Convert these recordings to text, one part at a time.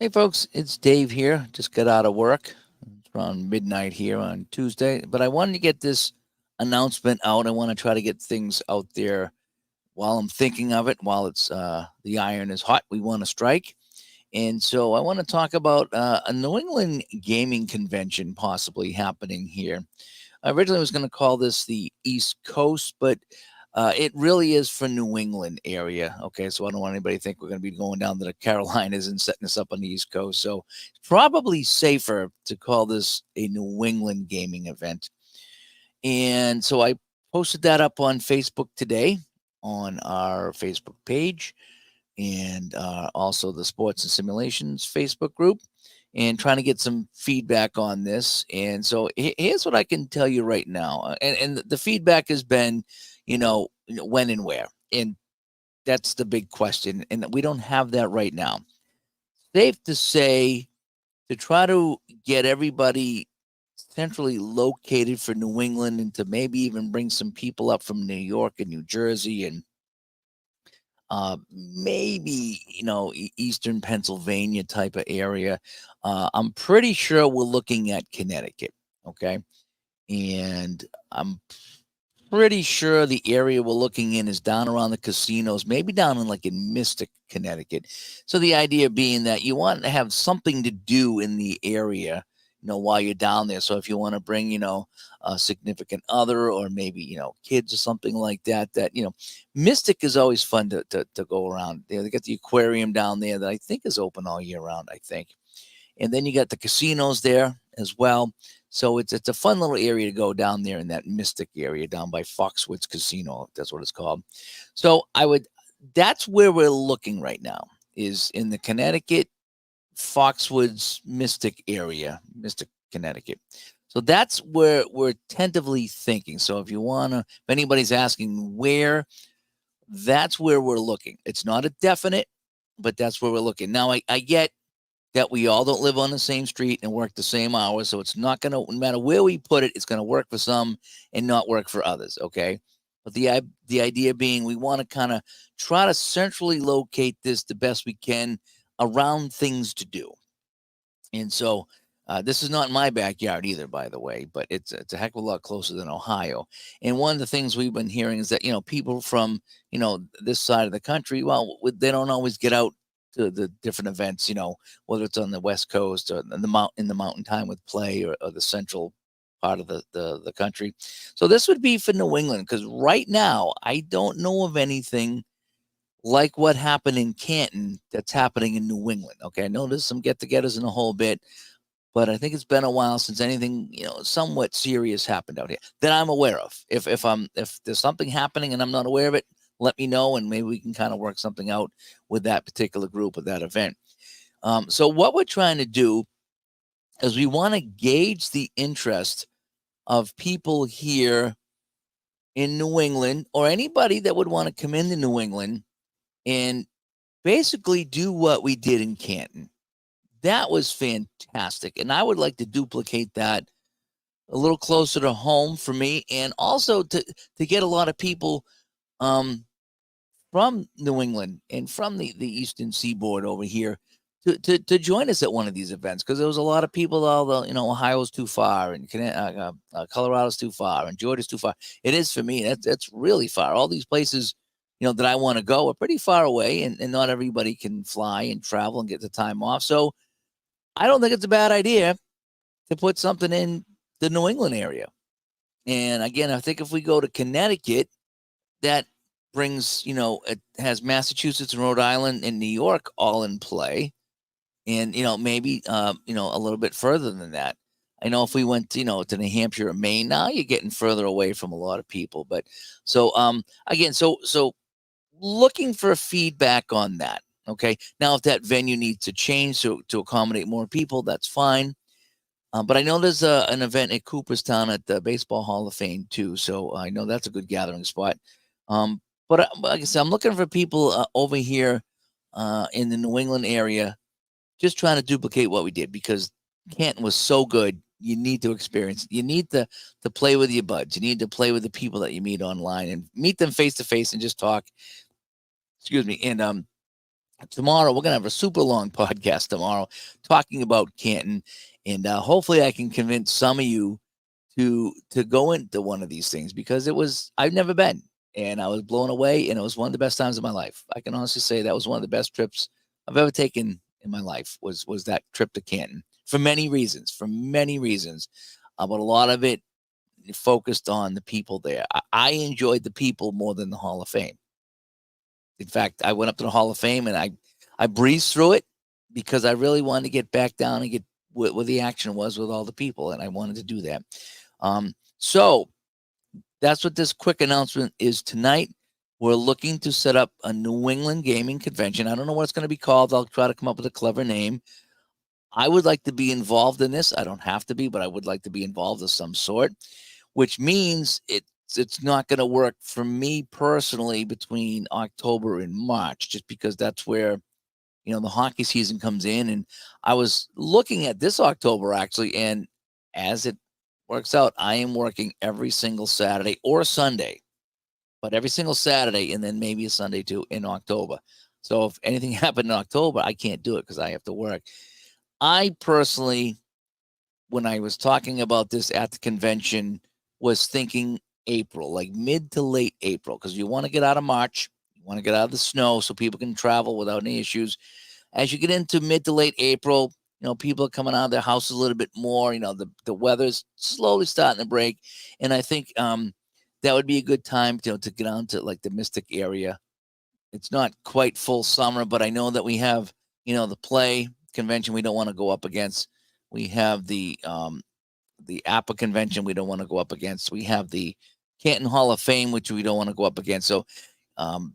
Hey, folks, it's Dave here. Just got out of work. It's around midnight here on Tuesday, but I wanted to get this announcement out. I want to try to get things out there while I'm thinking of it, while it's the iron is hot. We want to strike. And so I want to talk about a New England gaming convention possibly happening here. I originally was going to call this the East Coast, but it really is for New England area. Okay, so I don't want anybody to think we're going to be going down to the Carolinas and setting this up on the East Coast. So it's probably safer to call this a New England gaming event. And so I posted that up on Facebook today on our Facebook page and also the Sports and Simulations Facebook group and trying to get some feedback on this. And so here's what I can tell you right now. And the feedback has been, when and where. And that's the big question. And we don't have that right now. Safe to say, to try to get everybody centrally located for New England and to maybe even bring some people up from New York and New Jersey and maybe Eastern Pennsylvania type of area. I'm pretty sure we're looking at Connecticut. Okay, and I'm pretty sure the area we're looking in is down around the casinos, maybe down in Mystic, Connecticut. So the idea being that you want to have something to do in the area, while you're down there. So if you want to bring, a significant other or maybe, kids or something like that, Mystic is always fun to go around. They got the aquarium down there that I think is open all year round, I think. And then you got the casinos there as well. So it's a fun little area to go down there in that Mystic area down by Foxwoods Casino. That's what it's called. So that's where we're looking right now, is in the Connecticut, Foxwoods, Mystic area, Mystic, Connecticut. So that's where we're tentatively thinking. So if anybody's asking where, that's where we're looking. It's not a definite, but that's where we're looking. Now I get that we all don't live on the same street and work the same hours. So it's not going to, no matter where we put it, it's going to work for some and not work for others. Okay. But the idea being we want to kind of try to centrally locate this the best we can around things to do. And so this is not in my backyard either, by the way, but it's a heck of a lot closer than Ohio. And one of the things we've been hearing is that, people from, this side of the country, well, they don't always get out to the different events, whether it's on the West Coast or in the mountain time with play or the central part of the country. So this would be for New England, because right now I don't know of anything like what happened in Canton that's happening in New England. Okay, I know there's some get-togethers in a whole bit, but I think it's been a while since anything, somewhat serious happened out here that I'm aware of. If there's something happening and I'm not aware of it, let me know, and maybe we can kind of work something out with that particular group with that event. So what we're trying to do is we want to gauge the interest of people here in New England or anybody that would want to come into New England and basically do what we did in Canton. That was fantastic. And I would like to duplicate that a little closer to home for me, and also to get a lot of people from New England and from the Eastern Seaboard over here to join us at one of these events, because there was a lot of people, although, Ohio's too far and Colorado's too far and Georgia's too far. It is for me. That's really far. All these places, that I want to go are pretty far away, and not everybody can fly and travel and get the time off. So I don't think it's a bad idea to put something in the New England area. And again, I think if we go to Connecticut, that brings, it has Massachusetts and Rhode Island and New York all in play. And, maybe, a little bit further than that. I know if we went, to New Hampshire or Maine, now you're getting further away from a lot of people. But so, again, so looking for feedback on that. Okay. Now, if that venue needs to change to accommodate more people, that's fine. But I know there's an event at Cooperstown at the Baseball Hall of Fame too. So I know that's a good gathering spot. But like I said, I'm looking for people over here in the New England area, just trying to duplicate what we did, because Canton was so good. You need to experience it. You need to play with your buds. You need to play with the people that you meet online and meet them face to face and just talk. Excuse me. And tomorrow we're gonna have a super long podcast tomorrow talking about Canton, and hopefully I can convince some of you to go into one of these things because I've never been and I was blown away and it was one of the best times of my life. I can honestly say that was one of the best trips I've ever taken in my life was that trip to Canton for many reasons, but a lot of it focused on the people there. I enjoyed the people more than the Hall of Fame. In fact, I went up to the Hall of Fame and I breezed through it because I really wanted to get back down and get where the action was with all the people, and I wanted to do that. So that's what this quick announcement is tonight. We're looking to set up a New England gaming convention. I don't know what it's going to be called. I'll try to come up with a clever name. I would like to be involved in this. I don't have to be, but I would like to be involved of some sort, which means it's not going to work for me personally between October and March, just because that's where the hockey season comes in. And I was looking at this October actually, and as it works out, I am working every single Saturday or Sunday, but every single Saturday and then maybe a Sunday too in October. So if anything happened in October, I can't do it because I have to work. I personally, when I was talking about this at the convention, was thinking April, like mid to late April, because you want to get out of March, you want to get out of the snow so people can travel without any issues. As you get into mid to late April, people are coming out of their houses a little bit more. The weather's slowly starting to break, and I think that would be a good time to get on to like the Mystic area. It's not quite full summer, but I know that we have the play convention we don't want to go up against. We have the APA convention we don't want to go up against. We have the Canton Hall of Fame, which we don't want to go up against. So um,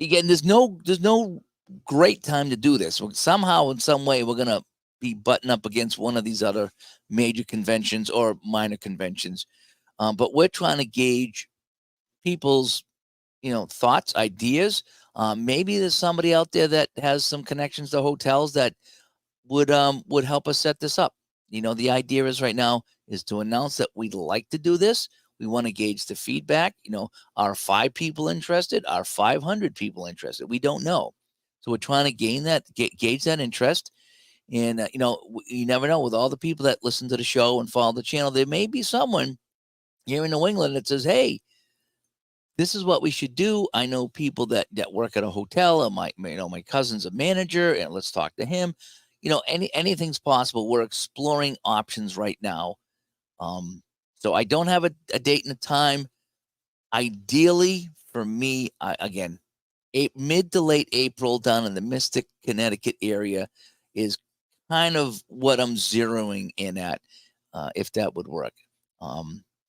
again, there's no great time to do this. Somehow, in some way, we're gonna be butting up against one of these other major conventions or minor conventions. But we're trying to gauge people's thoughts, ideas. Maybe there's somebody out there that has some connections to hotels that would help us set this up. The idea is right now is to announce that we'd like to do this. We want to gauge the feedback. Are 5 people interested? Are 500 people interested? We don't know. So we're trying to gauge that interest. And, you never know with all the people that listen to the show and follow the channel, there may be someone here in New England that says, hey, this is what we should do. I know people that work at a hotel, and my cousin's a manager, and let's talk to him. Anything's possible. We're exploring options right now. So I don't have a date and a time. Ideally, for me, again, mid to late April down in the Mystic, Connecticut area is kind of what I'm zeroing in at, if that would work.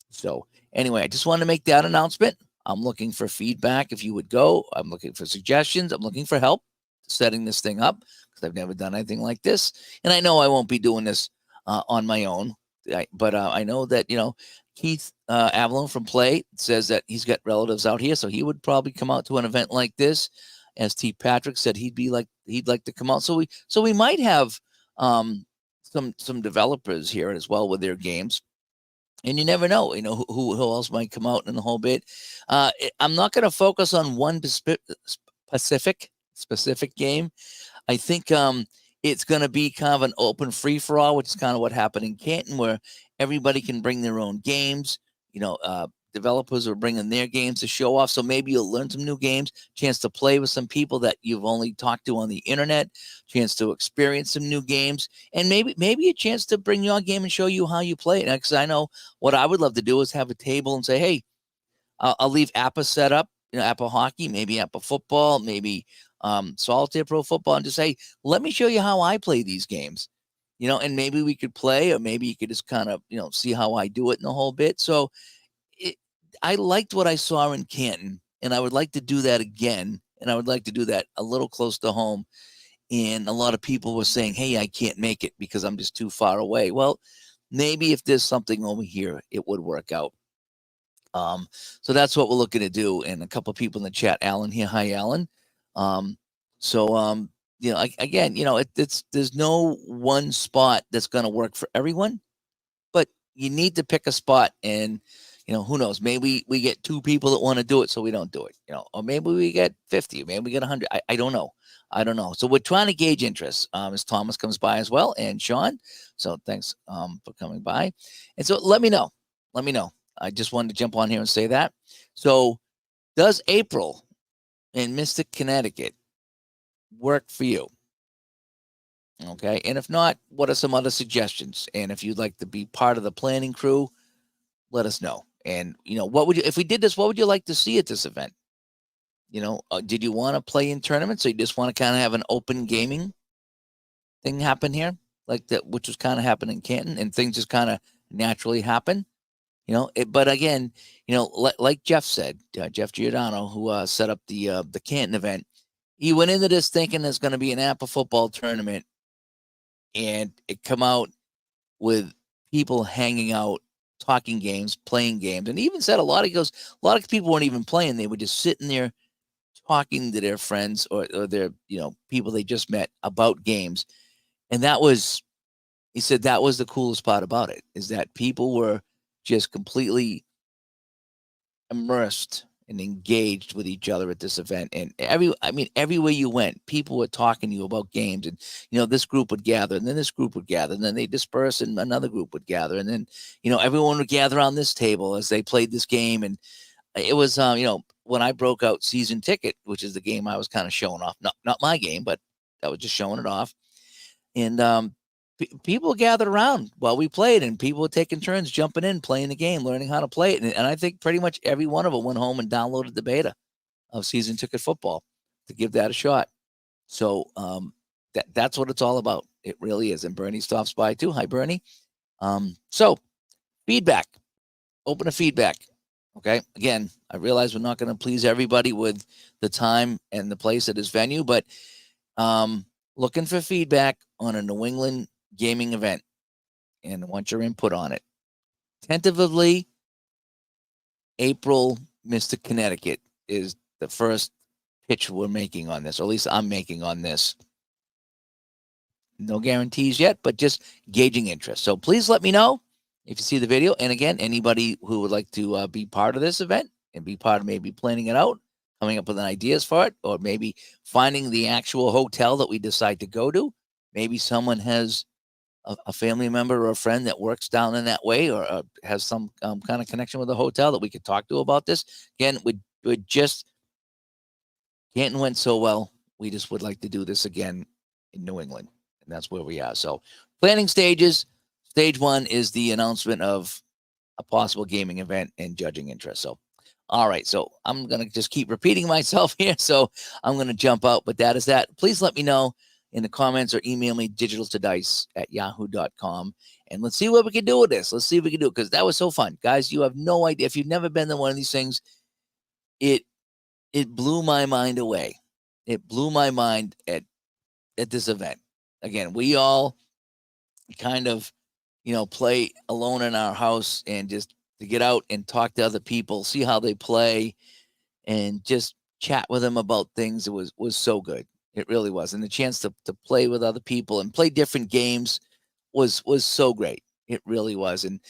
So anyway, I just wanted to make that announcement. I'm looking for feedback if you would go. I'm looking for suggestions. I'm looking for help setting this thing up because I've never done anything like this. And I know I won't be doing this on my own. But I know that, Keith Avalon from Play says that he's got relatives out here. So he would probably come out to an event like this. As T. Patrick said, he'd like to come out. So we might have some developers here as well with their games. And you never know, who else might come out in the whole bit. I'm not going to focus on one specific game. I think it's going to be kind of an open free for all, which is kind of what happened in Canton, where everybody can bring their own games. Developers are bringing their games to show off. So maybe you'll learn some new games, chance to play with some people that you've only talked to on the internet, chance to experience some new games, and maybe a chance to bring your game and show you how you play it. Because I know what I would love to do is have a table and say, hey, I'll leave APA set up, APA hockey, maybe APA football, maybe solitaire pro football, and just say, let me show you how I play these games. And maybe we could play, or maybe you could just kind of, see how I do it in the whole bit. So I liked what I saw in Canton, and I would like to do that again. And I would like to do that a little close to home. And a lot of people were saying, hey, I can't make it because I'm just too far away. Well, maybe if there's something over here, it would work out. So that's what we're looking to do. And a couple of people in the chat, Alan here. Hi, Alan. Again, there's no one spot that's going to work for everyone, but you need to pick a spot and, Who knows? Maybe we get 2 people that want to do it, so we don't do it. Or maybe we get 50, maybe we get 100. I don't know. I don't know. So we're trying to gauge interest as Thomas comes by as well, and Sean. So thanks for coming by. And so let me know. Let me know. I just wanted to jump on here and say that. So does April in Mystic, Connecticut work for you? Okay. And if not, what are some other suggestions? And if you'd like to be part of the planning crew, let us know. And, what would you, if we did this, what would you like to see at this event? Did you want to play in tournaments, or you just want to kind of have an open gaming thing happen here, like that, which was kind of happening in Canton, and things just kind of naturally happen? But again, like Jeff said, Jeff Giordano, who set up the Canton event, he went into this thinking there's going to be an APA football tournament, and it come out with people hanging out, talking games, playing games, and he even said a lot of people weren't even playing; they were just sitting there talking to their friends or their people they just met about games, and he said that was the coolest part about it, is that people were just completely immersed and engaged with each other at this event. And everywhere you went, people were talking to you about games, and this group would gather, and then this group would gather, and then they disperse, and another group would gather, and then everyone would gather on this table as they played this game. And it was when I broke out Season Ticket, which is the game I was kind of showing off, not my game, but I was just showing it off. And people gathered around while we played, and people were taking turns jumping in, playing the game, learning how to play it. And I think pretty much every one of them went home and downloaded the beta of Season Ticket Football to give that a shot. So that's what it's all about. It really is. And Bernie stops by too. Hi, Bernie. So feedback, open to feedback. Okay. Again, I realize we're not going to please everybody with the time and the place at his venue, but looking for feedback on a New England gaming event, and I want your input on it. Tentatively, April, Mystic, Connecticut is the first pitch we're making on this, or at least I'm making on this. No guarantees yet, but just gauging interest. So please let me know if you see the video. And again, anybody who would like to be part of this event and be part of maybe planning it out, coming up with ideas for it, or maybe finding the actual hotel that we decide to go to. Maybe someone has a family member or a friend that works down in that way, or has some kind of connection with the hotel that we could talk to about this. Again, Canton went so well. We just would like to do this again in New England, and that's where we are. So planning stages. Stage 1 is the announcement of a possible gaming event and judging interest. So, all right. So I'm going to just keep repeating myself here. So I'm going to jump out, but that is that. Please let me know in the comments, or email me digitaltodice@yahoo.com. And let's see what we can do with this. Let's see if we can do it, because that was so fun. Guys, you have no idea. If you've never been to one of these things, it blew my mind away. It blew my mind at this event. Again, we all kind of, play alone in our house, and just to get out and talk to other people, see how they play, and just chat with them about things. It was so good. It really was. And the chance to play with other people and play different games was so great. It really was. And,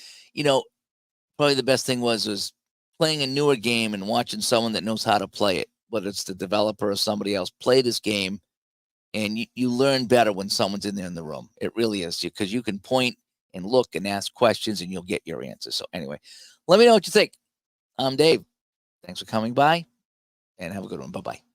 probably the best thing was playing a newer game and watching someone that knows how to play it, whether it's the developer or somebody else, play this game. And you learn better when someone's in there in the room. It really is, because you can point and look and ask questions, and you'll get your answers. So anyway, let me know what you think. I'm Dave. Thanks for coming by, and have a good one. Bye-bye.